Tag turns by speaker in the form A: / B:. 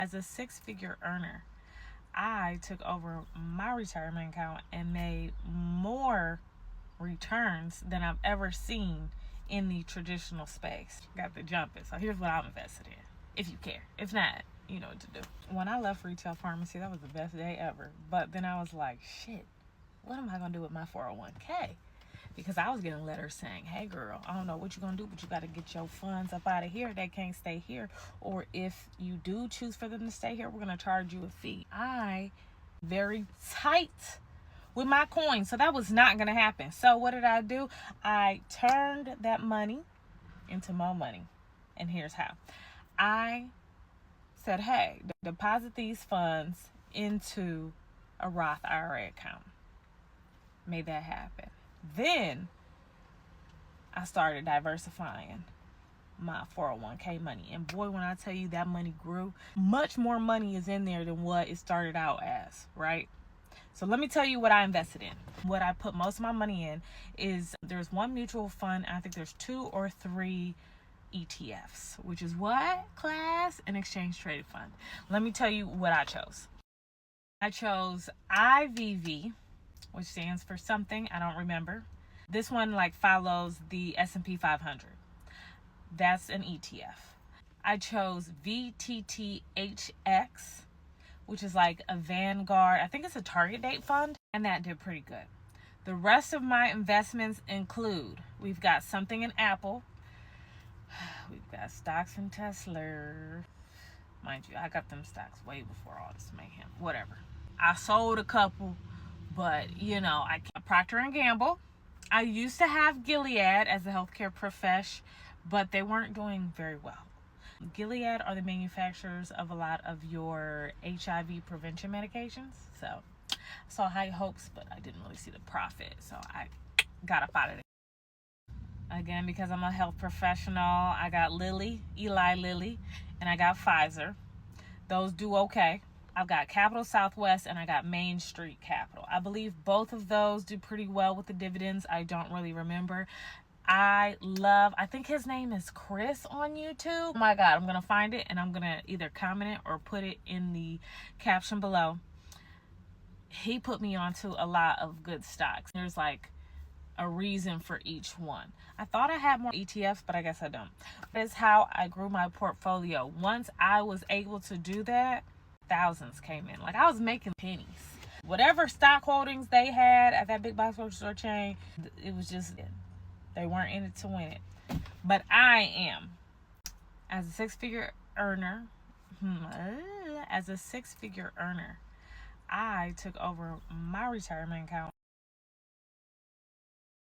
A: As a six-figure earner, I took over my retirement account and made more returns than I've ever seen in the traditional space. Got the jumping. So here's what I'm invested in, if you care. If not, you know what to do. When I left retail pharmacy, that was the best day ever. But then I was like, shit, what am I going to do with my 401k? Because I was getting letters saying, hey girl, I don't know what you're going to do, but you got to get your funds up out of here. They can't stay here. Or if you do choose for them to stay here, we're going to charge you a fee. I very tight with my coins, so that was not going to happen. So what did I do? I turned that money into more money. And here's how. I said, hey, deposit these funds into a Roth IRA account. Made that happen. Then I started diversifying my 401k money. And boy, when I tell you that money grew, much more money is in there than what it started out as, right? So let me tell you what I invested in. What I put most of my money in is there's one mutual fund. I think there's 2 or 3 ETFs, which is what? Class? An exchange traded fund. Let me tell you what I chose. I chose IVV, which stands for something I don't remember. This one follows the S&P 500. That's an ETF. I chose VTTHX, which is like a Vanguard. I think it's a target date fund, and that did pretty good. The rest of my investments include, we've got something in Apple. We've got stocks in Tesla. Mind you, I got them stocks way before all this mayhem. Whatever. I sold a couple. But, I Procter & Gamble. I used to have Gilead as a healthcare profession, but they weren't doing very well. Gilead are the manufacturers of a lot of your HIV prevention medications. So I saw high hopes, but I didn't really see the profit. So I got up out of it. Again, because I'm a health professional, I got Eli Lilly, and I got Pfizer. Those do okay. I've got Capital Southwest and I got Main Street Capital. I believe both of those do pretty well with the dividends. I don't really remember. I think his name is Chris on YouTube. Oh my God, I'm going to find it and I'm going to either comment it or put it in the caption below. He put me onto a lot of good stocks. There's a reason for each one. I thought I had more ETFs, but I guess I don't. That's how I grew my portfolio. Once I was able to do that, thousands came in. I was making pennies. Whatever stock holdings they had at that big box grocery store chain, it was just, they weren't in it to win it. But I am. As a six-figure earner, I took over my retirement account